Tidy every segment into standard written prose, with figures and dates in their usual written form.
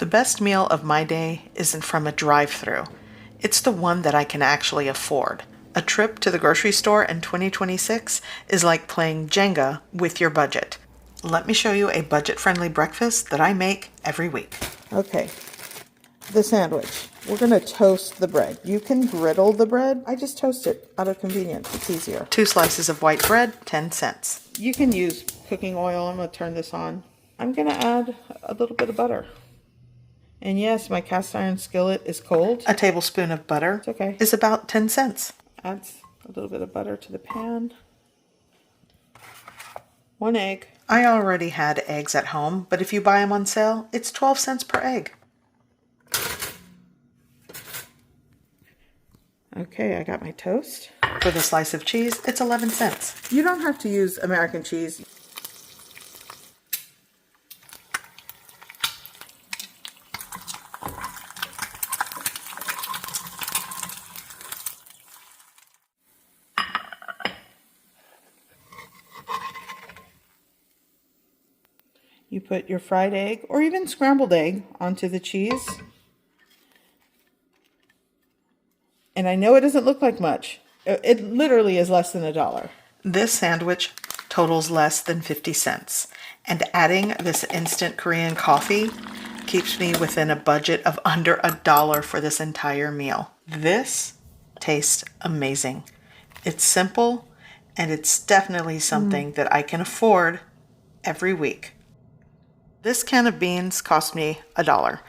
The best meal of my day isn't from a drive-thru. It's the one that I can actually afford. A trip to the grocery store in 2026 is like playing Jenga with your budget. Let me show you a budget-friendly breakfast that I make every week. Okay, the sandwich. We're gonna toast the bread. You can griddle the bread. I just toast it out of convenience. It's easier. 2 slices of white bread, 10 cents. You can use cooking oil. I'm gonna turn this on. I'm gonna add a little bit of butter. And yes, my cast iron skillet is cold. A tablespoon of butter is about 10 cents. Adds a little bit of butter to the pan. 1 egg. I already had eggs at home, but if you buy them on sale, it's 12 cents per egg. Okay, I got my toast. For the slice of cheese, it's 11 cents. You don't have to use American cheese. You put your fried egg or even scrambled egg onto the cheese. And I know it doesn't look like much. It literally is less than $1. This sandwich totals less than 50 cents. And adding this instant Korean coffee keeps me within a budget of under $1 for this entire meal. This tastes amazing. It's simple, and it's definitely something that I can afford every week. This can of beans cost me $1.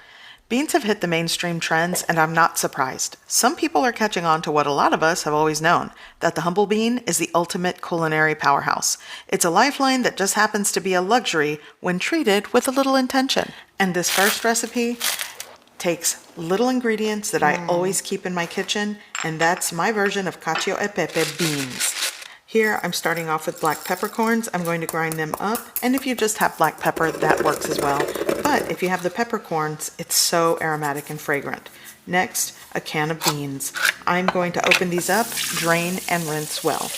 Beans have hit the mainstream trends, and I'm not surprised. Some people are catching on to what a lot of us have always known, that the humble bean is the ultimate culinary powerhouse. It's a lifeline that just happens to be a luxury when treated with a little intention. And this first recipe takes little ingredients that I always keep in my kitchen, and that's my version of cacio e pepe beans. Here, I'm starting off with black peppercorns. I'm going to grind them up. And if you just have black pepper, that works as well. But if you have the peppercorns, it's so aromatic and fragrant. Next, a can of beans. I'm going to open these up, drain, and rinse well.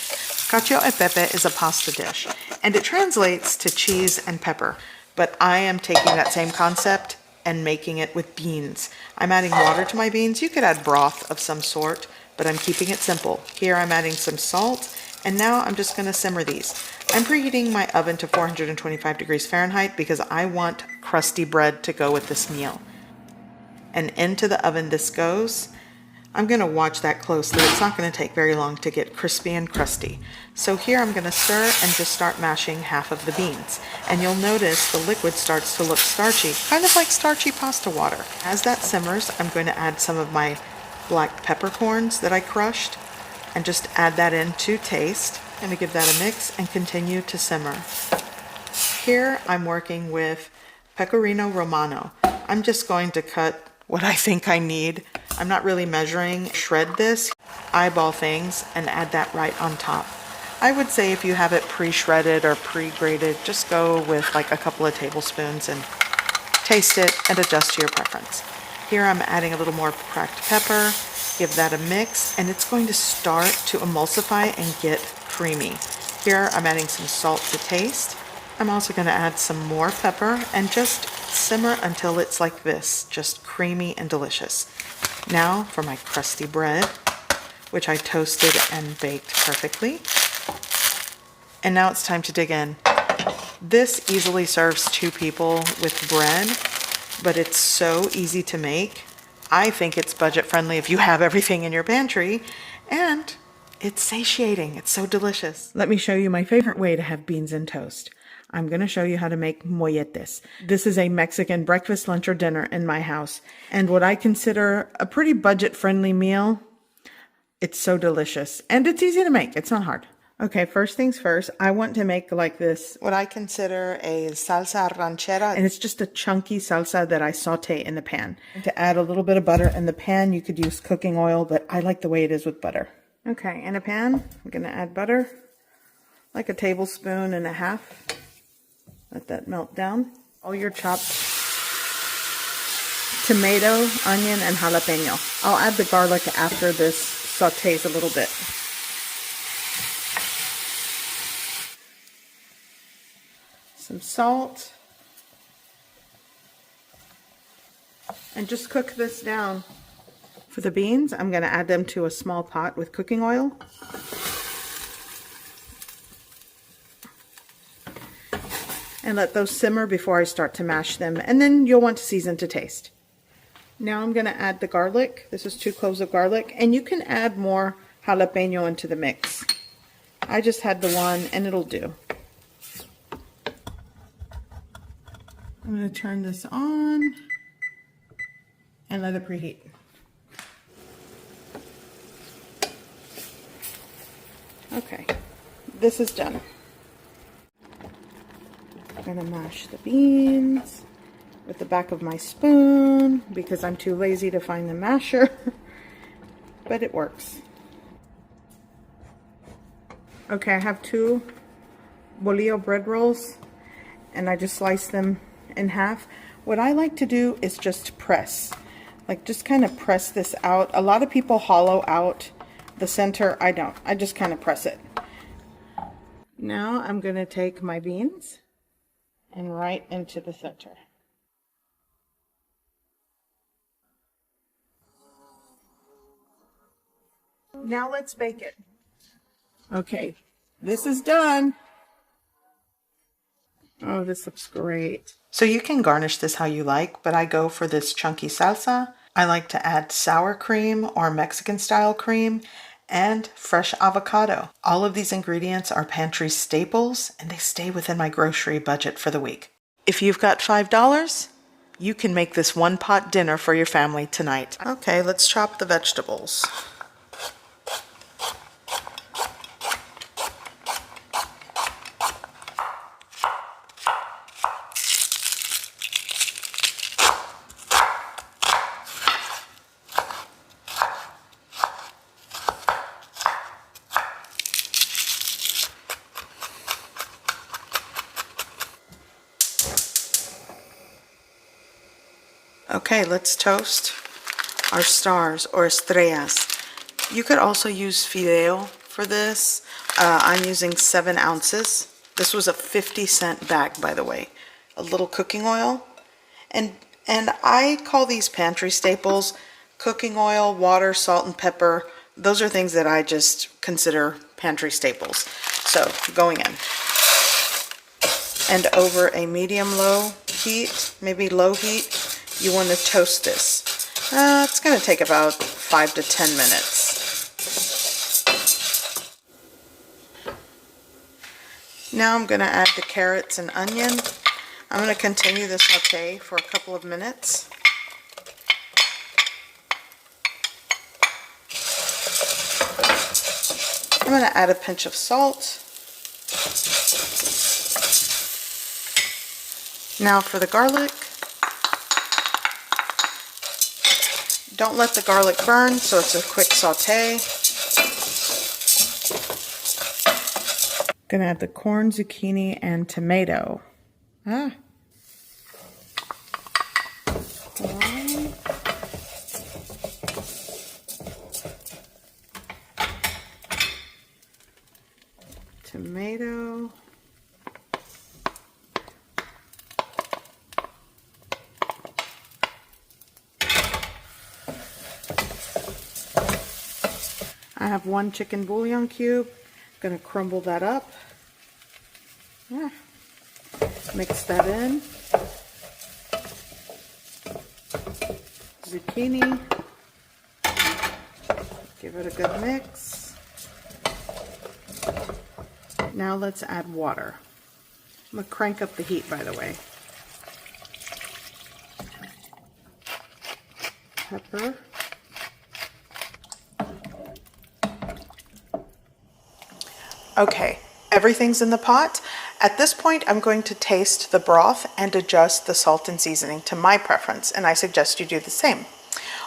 Cacio e pepe is a pasta dish, and it translates to cheese and pepper. But I am taking that same concept and making it with beans. I'm adding water to my beans. You could add broth of some sort, but I'm keeping it simple. Here I'm adding some salt. And now I'm just going to simmer these. I'm preheating my oven to 425 degrees Fahrenheit because I want crusty bread to go with this meal. And into the oven this goes. I'm going to watch that closely. It's not going to take very long to get crispy and crusty. So here I'm going to stir and just start mashing half of the beans. And you'll notice the liquid starts to look starchy, kind of like starchy pasta water. As that simmers, I'm going to add some of my black peppercorns that I crushed, and just add that in to taste. I'm going to give that a mix and continue to simmer. Here I'm working with pecorino romano. I'm just going to cut what I think I need. I'm not really measuring. Shred this, eyeball things, and add that right on top. I would say if you have it pre-shredded or pre-grated, just go with like a couple of tablespoons and taste it and adjust to your preference. Here I'm adding a little more cracked pepper. Give that a mix, and it's going to start to emulsify and get creamy. Here I'm adding some salt to taste. I'm also going to add some more pepper and just simmer until it's like this, just creamy and delicious. Now for my crusty bread, which I toasted and baked perfectly. And now it's time to dig in. This easily serves 2 people with bread, but it's so easy to make. I think it's budget friendly if you have everything in your pantry, and it's satiating. It's so delicious. Let me show you my favorite way to have beans and toast. I'm going to show you how to make molletes. This is a Mexican breakfast, lunch, or dinner in my house, and what I consider a pretty budget friendly meal. It's so delicious, and it's easy to make. It's not hard. Okay, first things first, I want to make like this, what I consider a salsa ranchera. And it's just a chunky salsa that I saute in the pan. And to add a little bit of butter in the pan, you could use cooking oil, but I like the way it is with butter. Okay, in a pan, I'm going to add butter, like a tablespoon and a half. Let that melt down. All your chopped tomato, onion, and jalapeno. I'll add the garlic after this sautés a little bit. Some salt, And just cook this down. For the beans, I'm going to add them to a small pot with cooking oil. And let those simmer before I start to mash them. And then you'll want to season to taste. Now I'm going to add the garlic. This is 2 cloves of garlic. And you can add more jalapeno into the mix. I just had the one and it'll do. I'm going to turn this on and let it preheat. Okay, this is done. I'm going to mash the beans with the back of my spoon because I'm too lazy to find the masher, but it works. Okay, I have 2 bolillo bread rolls and I just sliced them in half. What I like to do is just press, like just kind of press this out. A lot of people hollow out the center. I don't. I just kind of press it. Now I'm going to take my beans and right into the center. Now let's bake it. Okay, this is done. Oh, this looks great. So you can garnish this how you like, but I go for this chunky salsa. I like to add sour cream or Mexican style cream and fresh avocado. All of these ingredients are pantry staples and they stay within my grocery budget for the week. If you've got $5, you can make this one-pot dinner for your family tonight. Okay, let's chop the vegetables. Okay, let's toast our stars or estrellas. You could also use fideo for this. I'm using 7 ounces. This was a 50-cent bag, by the way. A little cooking oil. And I call these pantry staples cooking oil, water, salt, and pepper. Those are things that I just consider pantry staples. So, going in. And over a medium-low heat, maybe low heat, you want to toast this. It's going to take about 5 to 10 minutes. Now I'm going to add the carrots and onion. I'm going to continue the saute for a couple of minutes. I'm going to add a pinch of salt. Now for the garlic. Don't let the garlic burn, so it's a quick saute. Gonna add the corn, zucchini, and tomato. Corn. Tomato. I have 1 chicken bouillon cube. Gonna crumble that up. Mix that in. Zucchini. Give it a good mix. Now let's add water. I'm gonna crank up the heat, by the way. Pepper. Okay, everything's in the pot. At this point, I'm going to taste the broth and adjust the salt and seasoning to my preference, and I suggest you do the same.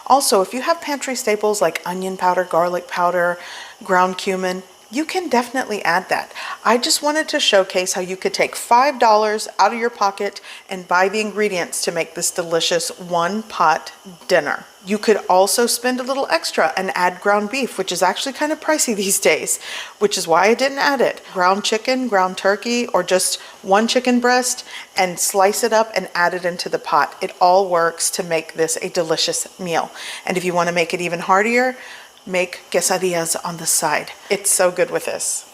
Also, if you have pantry staples like onion powder, garlic powder, ground cumin, you can definitely add that. I just wanted to showcase how you could take $5 out of your pocket and buy the ingredients to make this delicious one pot dinner. You could also spend a little extra and add ground beef, which is actually kind of pricey these days, which is why I didn't add it. Ground chicken, ground turkey, or just one chicken breast, and slice it up and add it into the pot. It all works to make this a delicious meal. And if you want to make it even heartier, make quesadillas on the side. It's so good with this.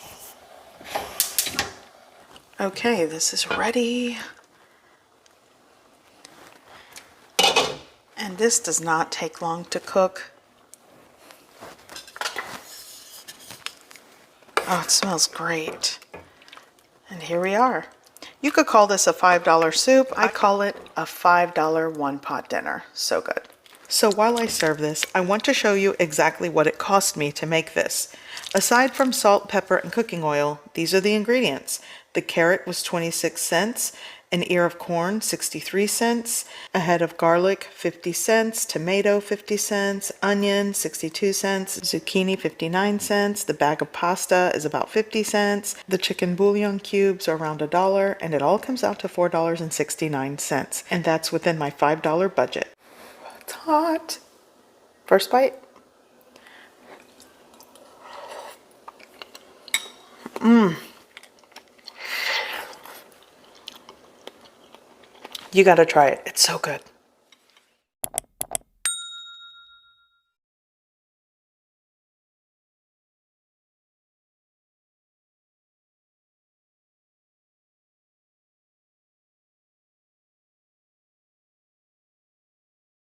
Okay, this is ready. And this does not take long to cook. Oh, it smells great. And here we are. You could call this a $5 soup. I call it a $5 one-pot dinner. So good. So while I serve this, I want to show you exactly what it cost me to make this. Aside from salt, pepper, and cooking oil, these are the ingredients. The carrot was 26 cents, an ear of corn, 63 cents, a head of garlic, 50 cents, tomato, 50 cents, onion, 62 cents, zucchini, 59 cents, the bag of pasta is about 50 cents, the chicken bouillon cubes are around $1, and it all comes out to $4.69, and that's within my $5 budget. It's hot. First bite. You gotta try it. It's so good.